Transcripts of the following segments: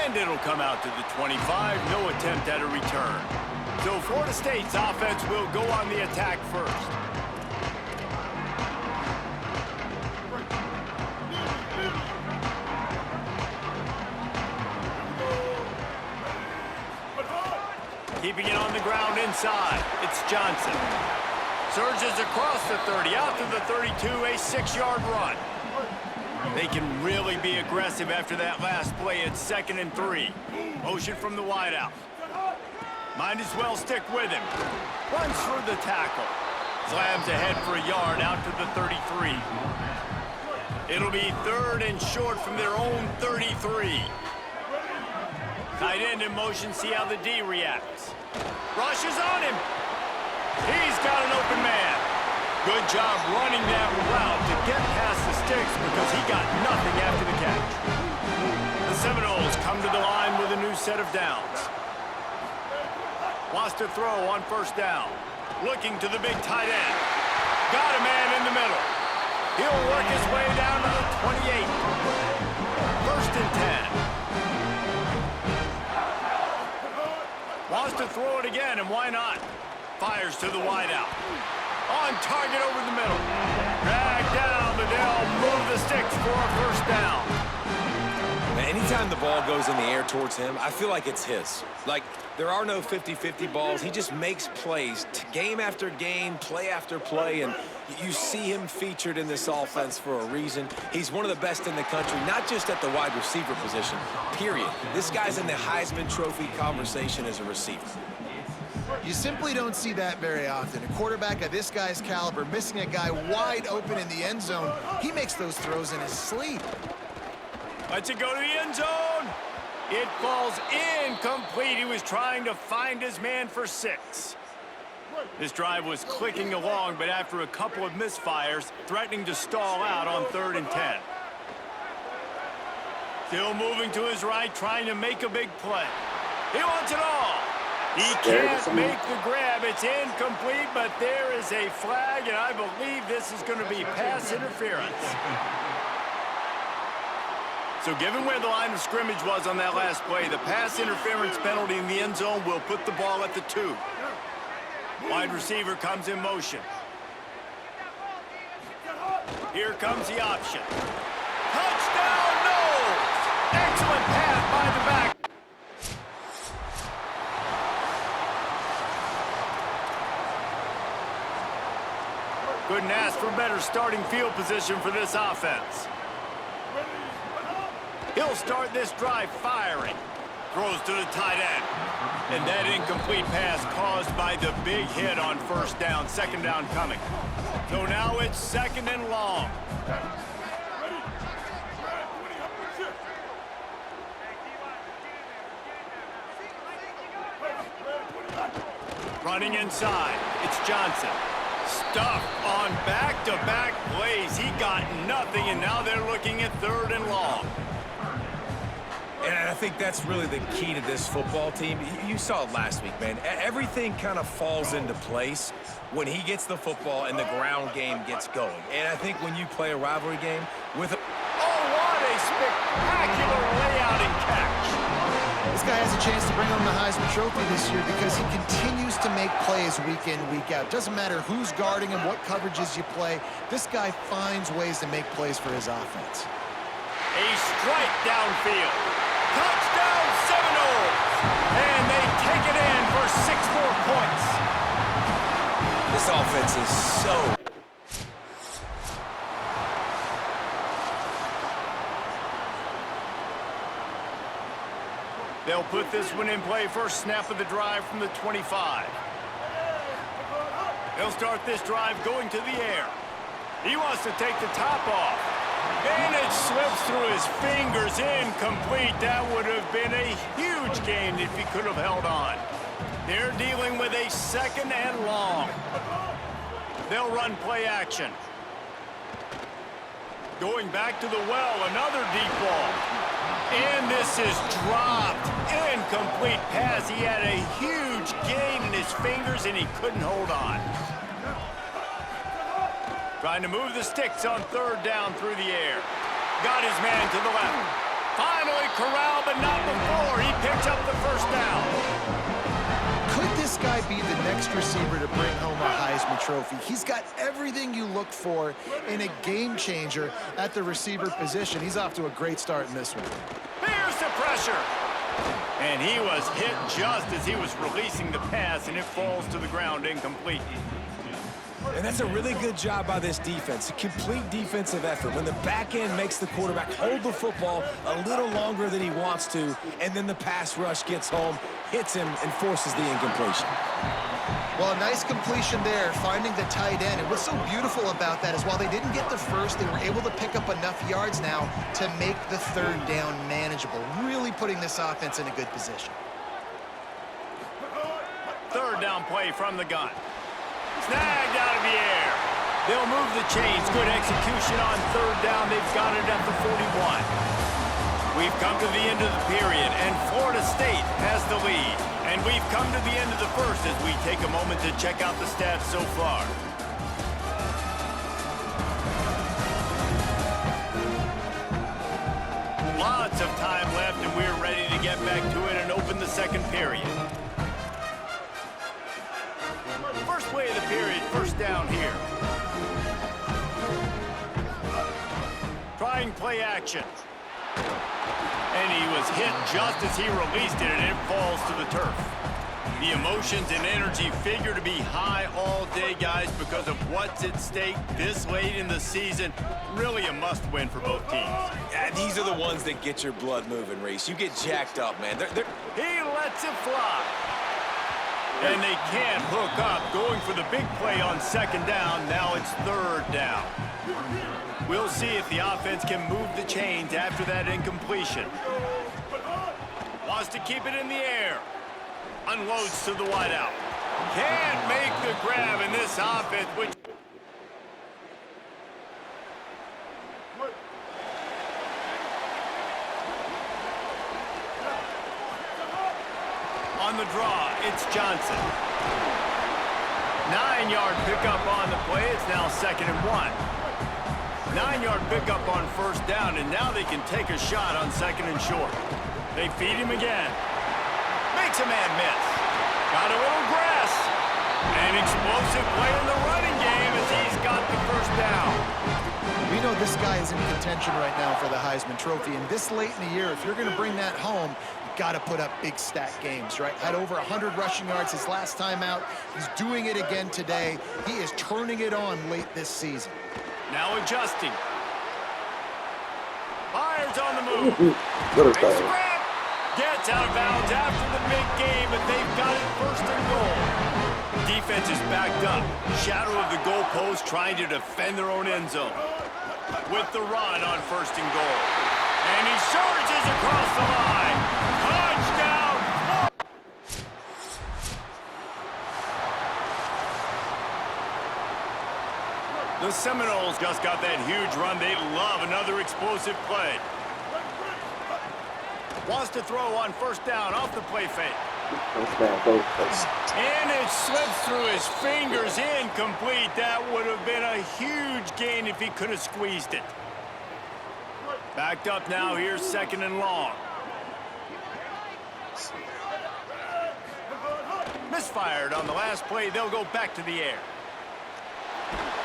And it'll come out to the 25, no attempt at a return. So Florida State's offense will go on the attack first. Keeping it on the ground inside, it's Johnson. Surges across the 30, out to the 32, a 6-yard run. They can really be aggressive after that last play. It's 2nd and 3. Motion from the wideout. Might as well stick with him. Runs through the tackle. Slams ahead for a yard out to the 33. It'll be 3rd and short from their own 33. Tight end in motion, see how the D reacts. Rushes on him. He's got an open man. Good job running that route to get past the sticks because he got nothing after the catch. The Seminoles come to the line with a new set of downs. Wants to throw on 1st down. Looking to the big tight end. Got a man in the middle. He'll work his way down to the 28. 1st and 10. Wants to throw it again, and why not? Fires to the wideout. On target over the middle. Drag down, but they'll move the sticks for a 1st down. Now, anytime the ball goes in the air towards him, I feel like it's his. Like, there are no 50-50 balls. He just makes plays, game after game, play after play, and you see him featured in this offense for a reason. He's one of the best in the country, not just at the wide receiver position, period. This guy's in the Heisman Trophy conversation as a receiver. You simply don't see that very often. A quarterback of this guy's caliber missing a guy wide open in the end zone. He makes those throws in his sleep. Lets it go to the end zone. It falls incomplete. He was trying to find his man for 6. This drive was clicking along, but after a couple of misfires, threatening to stall out on 3rd and 10. Still moving to his right, trying to make a big play. He wants it all. He can't make the grab. It's incomplete, but there is a flag, and I believe this is going to be pass interference. So given where the line of scrimmage was on that last play, the pass interference penalty in the end zone will put the ball at the 2. Wide receiver comes in motion. Here comes the option. Touchdown, Knowles! Excellent pass by the back. Couldn't ask for better starting field position for this offense. He'll start this drive firing. Throws to the tight end. And that incomplete pass caused by the big hit on 1st down, 2nd down coming. So now it's 2nd and long. Running inside, it's Johnson. Stuffed on back-to-back plays. He got nothing, and now they're looking at 3rd and long. And I think that's really the key to this football team. You saw it last week, man. Everything kind of falls into place when he gets the football and the ground game gets going. And I think when you play a rivalry game with a... Oh, what a spectacular layout and catch. This guy has a chance to bring home the Heisman Trophy this year because he continues to make plays week in, week out. Doesn't matter who's guarding him, what coverages you play. This guy finds ways to make plays for his offense. A strike downfield. Touchdown Seminoles! And they take it in for 6 more points. This offense is so... They'll put this one in play first snap of the drive from the 25. They'll start this drive going to the air. He wants to take the top off. And it slips through his fingers, incomplete. That would have been a huge gain if he could have held on. They're dealing with a 2nd and long. They'll run play action. Going back to the well, another deep ball. And this is dropped. Incomplete pass. He had a huge gain in his fingers, and he couldn't hold on. Trying to move the sticks on 3rd down through the air. Got his man to the left. Finally corralled, but not before picks up the first down. Could this guy be the next receiver to bring home a Heisman Trophy? He's got everything you look for in a game changer at the receiver position. He's off to a great start in this one. Here's the pressure. And he was hit just as he was releasing the pass, and it falls to the ground incomplete. And that's a really good job by this defense, a complete defensive effort. When the back end makes the quarterback hold the football a little longer than he wants to, and then the pass rush gets home, hits him, and forces the incompletion. Well, a nice completion there, finding the tight end. And what's so beautiful about that is while they didn't get the first, they were able to pick up enough yards now to make the third down manageable, really putting this offense in a good position. Third down play from the gun. Snagged out of the air. They'll move the chains. Good execution on third down. They've got it at the 41. We've come to the end of the period, and Florida State has the lead. And we've come to the end of the first as we take a moment to check out the stats so far. Lots of time left, and we're ready to get back to it and open the second period. First play of the period, first down here. Trying play action. And he was hit just as he released it, and it falls to the turf. The emotions and energy figure to be high all day, guys, because of what's at stake this late in the season. Really a must-win for both teams. Yeah, these are the ones that get your blood moving, Reese. You get jacked up, man. He lets it fly. And they can't hook up, going for the big play on second down. Now it's third down. We'll see if the offense can move the chains after that incompletion. Wants to keep it in the air. Unloads to the wideout. Can't make the grab in this offense, which... On the draw, it's Johnson. 9-yard pickup on the play. It's now 2nd and 1. 9-yard pickup on first down, and now they can take a shot on 2nd and short. They feed him again. Makes a man miss. Got a little grass. An explosive play in the running game as he's got the first down. We know this guy is in contention right now for the Heisman Trophy, and this late in the year, if you're going to bring that home, you've got to put up big stat games, right? Had over 100 rushing yards his last time out. He's doing it again today. He is turning it on late this season. Now adjusting. Fires on the move. Makes a grab. Gets out of bounds after the big game, but they've got it 1st and goal. Defense is backed up. Shadow of the goalpost trying to defend their own end zone. With the run on 1st and goal. And he surges across the line. Touchdown! The Seminoles just got that huge run. They love another explosive play. Wants to throw on 1st down off the play fake. And it slips through his fingers, incomplete. That would have been a huge gain if he could have squeezed it. Backed up now, here's 2nd and long. Misfired on the last play, they'll go back to the air.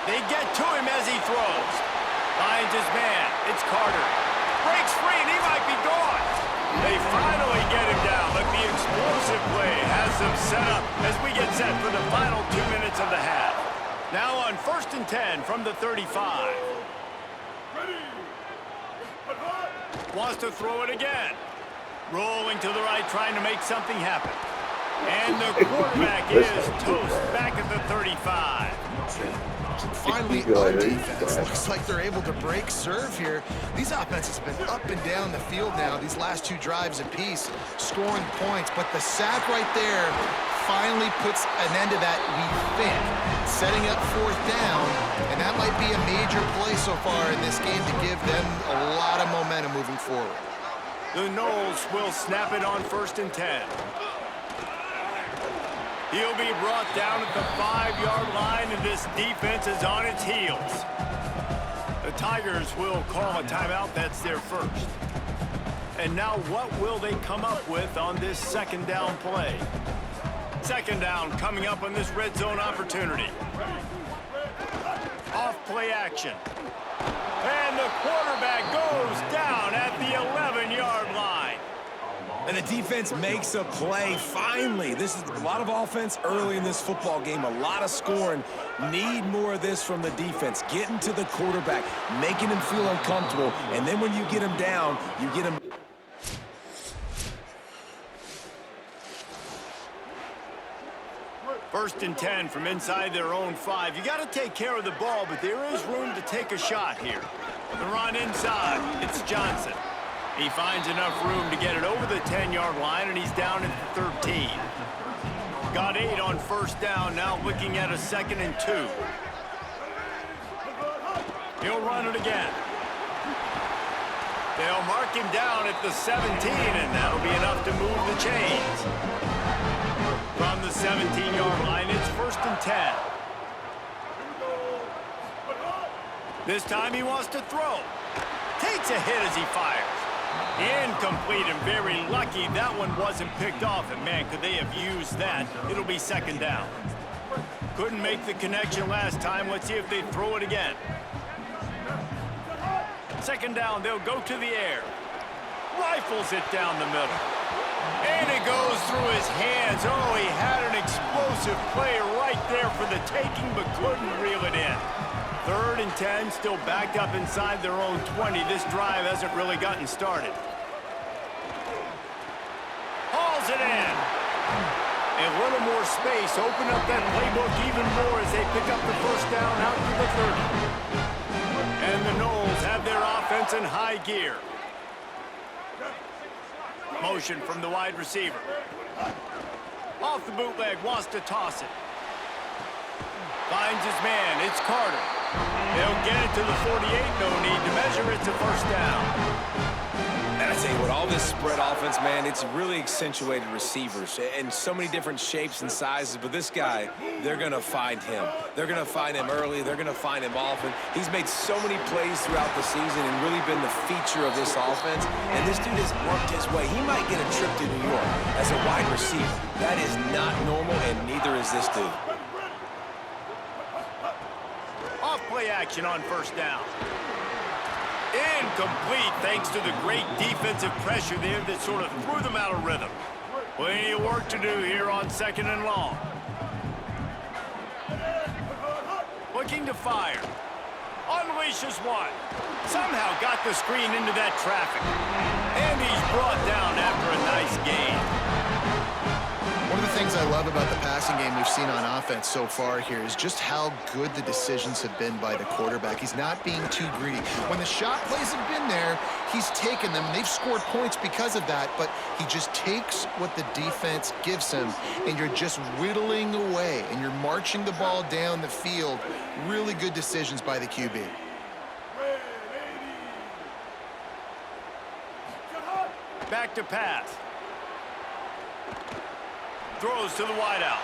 They get to him as he throws. Finds his man, it's Carter. Breaks free and he might be gone. They finally get him down, but the explosive play has them set up as we get set for the final 2 minutes of the half. Now on 1st and 10 from the 35. Wants to throw it again. Rolling to the right, trying to make something happen. And the quarterback is toast back at the 35. Finally, on defense, looks like they're able to break serve here. These offenses have been up and down the field now, these last 2 drives apiece, scoring points. But the sack right there finally puts an end to that, we think, setting up 4th down. And that might be a major play so far in this game to give them a lot of momentum moving forward. The Noles will snap it on 1st and 10. He'll be brought down at the 5-yard line, and this defense is on its heels. The Tigers will call a timeout. That's their first. And now what will they come up with on this second down play? Second down coming up on this red zone opportunity. Off play action. And the quarterback goes down at the 11-yard line. And the defense makes a play, finally. This is a lot of offense early in this football game, a lot of scoring. Need more of this from the defense. Getting to the quarterback, making him feel uncomfortable, and then when you get him down, you get him. First and 10 from inside their own 5. You got to take care of the ball, but there is room to take a shot here. The run inside. It's Johnson. He finds enough room to get it over the 10-yard line, and he's down at the 13. Got 8 on first down, now looking at a 2nd and 2. He'll run it again. They'll mark him down at the 17, and that'll be enough to move the chains. From the 17-yard line, it's 1st and 10. This time he wants to throw. Takes a hit as he fires. Incomplete, and very lucky that one wasn't picked off. And man, could they have used that? It'll be 2nd down. Couldn't make the connection last time. Let's see if they throw it again. 2nd down, they'll go to the air. Rifles it down the middle. And it goes through his hands. Oh, he had an explosive play right there for the taking, but couldn't reel it in. 3rd and 10, still backed up inside their own 20. This drive hasn't really gotten started. Hauls it in. A little more space. Open up that playbook even more as they pick up the first down out to the 30. And the Knowles have their offense in high gear. Motion from the wide receiver. Off the bootleg, wants to toss it. Finds his man, it's Carter. They'll get it to the 48, no need to measure, it's a 1st down. And I tell you what, all this spread offense, man, it's really accentuated receivers and so many different shapes and sizes. But this guy, they're going to find him. They're going to find him early. They're going to find him often. He's made so many plays throughout the season and really been the feature of this offense. And this dude has worked his way. He might get a trip to New York as a wide receiver. That is not normal, and neither is this dude. Off play action on 1st down. Incomplete thanks to the great defensive pressure there that sort of threw them out of rhythm. Plenty of work to do here on 2nd and long. Looking to fire. Unleashes one. Somehow got the screen into that traffic. And he's brought down after a nice gain. One of the things I love about the passing game we've seen on offense so far here is just how good the decisions have been by the quarterback. He's not being too greedy. When the shot plays have been there, he's taken them, and they've scored points because of that, but he just takes what the defense gives him, and you're just whittling away, and you're marching the ball down the field. Really good decisions by the QB. Back to pass. Throws to the wideout.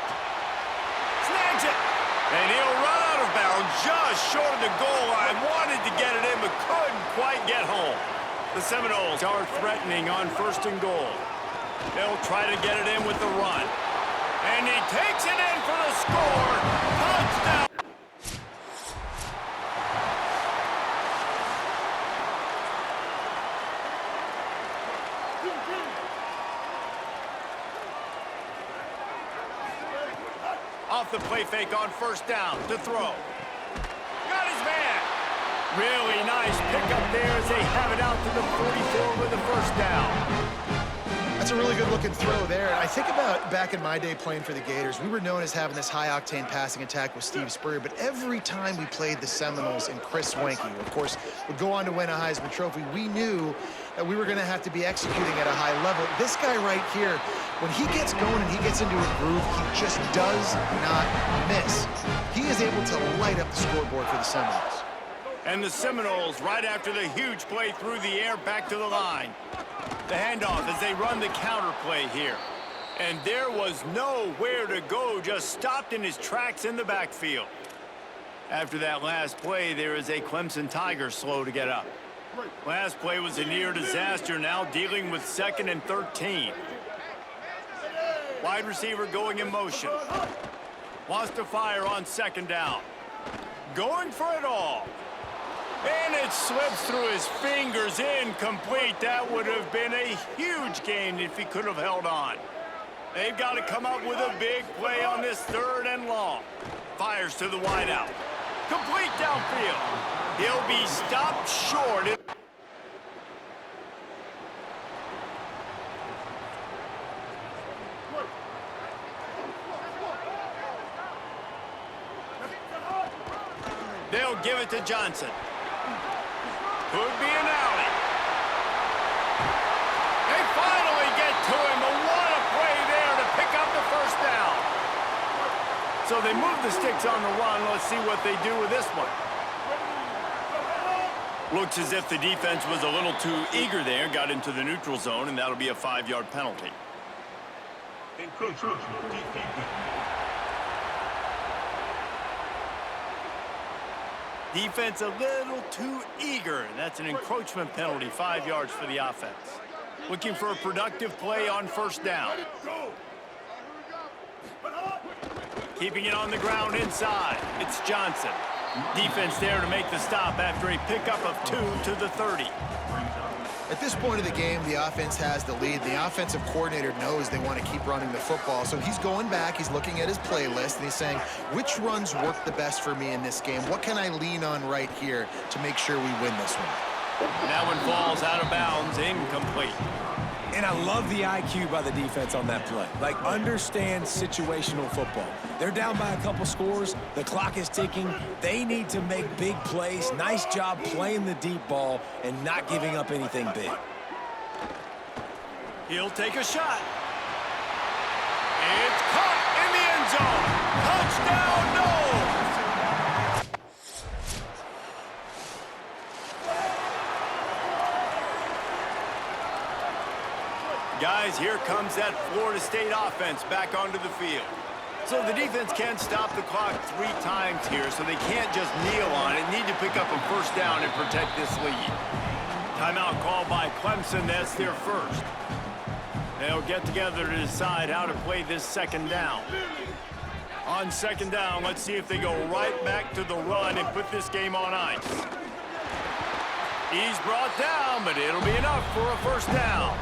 Snags it. And he'll run out of bounds just short of the goal line. Wanted to get it in, but couldn't quite get home. The Seminoles are threatening on 1st and goal. They'll try to get it in with the run. And he takes it in for the score. Touchdown. Off the play fake on 1st down to throw. Got his man. Really nice pickup there as they have it out to the 44 with the 1st down. That's a really good-looking throw there. I think about back in my day playing for the Gators, we were known as having this high-octane passing attack with Steve Spurrier, but every time we played the Seminoles and Chris Swanke, who, of course, would go on to win a Heisman Trophy, we knew that we were going to have to be executing at a high level. This guy right here, when he gets going and he gets into a groove, he just does not miss. He is able to light up the scoreboard for the Seminoles. And the Seminoles, right after the huge play through the air, back to the line. The handoff as they run the counter play here. And there was nowhere to go, just stopped in his tracks in the backfield. After that last play, there is a Clemson Tiger slow to get up. Last play was a near disaster, now dealing with 2nd and 13. Wide receiver going in motion. Wants to fire on 2nd down. Going for it all. And it slips through his fingers, incomplete. That would have been a huge gain if he could have held on. They've got to come up with a big play on this 3rd and long. Fires to the wideout. Complete downfield. He'll be stopped short. They'll give it to Johnson. Could be an alley. They finally get to him, but what a play there to pick up the 1st down. So they move the sticks on the run. Let's see what they do with this one. Looks as if the defense was a little too eager there, got into the neutral zone, and that'll be a 5-yard penalty. Defense a little too eager. That's an encroachment penalty, 5 yards for the offense. Looking for a productive play on 1st down. Keeping it on the ground inside. It's Johnson. Defense there to make the stop after a pickup of 2 to the 30. At this point of the game, the offense has the lead. The offensive coordinator knows they want to keep running the football. So he's going back, he's looking at his playlist, and he's saying, which runs work the best for me in this game? What can I lean on right here to make sure we win this one? That one falls out of bounds, incomplete. And I love the IQ by the defense on that play. Like, understand situational football. They're down by a couple scores. The clock is ticking. They need to make big plays. Nice job playing the deep ball and not giving up anything big. He'll take a shot. It's caught in the end zone. Touchdown, Knowles! Guys, here comes that Florida State offense back onto the field. So the defense can't stop the clock 3 times here, so they can't just kneel on it. Need to pick up a 1st down and protect this lead. Timeout called by Clemson. That's their 1st. They'll get together to decide how to play this 2nd down. On 2nd down, let's see if they go right back to the run and put this game on ice. He's brought down, but it'll be enough for a 1st down.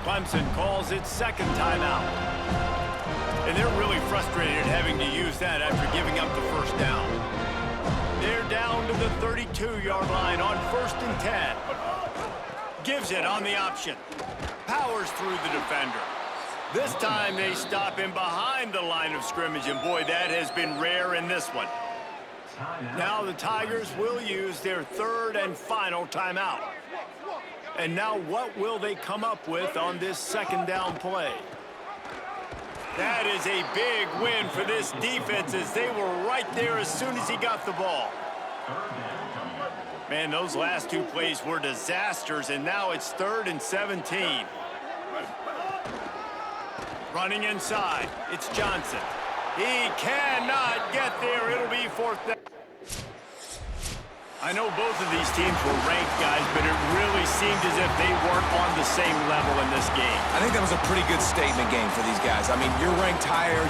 Clemson calls its 2nd timeout. And they're really frustrated having to use that after giving up the 1st down. They're down to the 32-yard line on 1st and 10. Gives it on the option. Powers through the defender. This time they stop him behind the line of scrimmage, and boy, that has been rare in this one. Now the Tigers will use their 3rd and final timeout. And now what will they come up with on this 2nd down play? That is a big win for this defense as they were right there as soon as he got the ball. Man, those last 2 plays were disasters, and now it's 3rd and 17. Running inside, it's Johnson. He cannot get there. It'll be 4th down. I know both of these teams were ranked, guys, but it really seemed as if they weren't on the same level in this game. I think that was a pretty good statement game for these guys. I mean, you're ranked higher.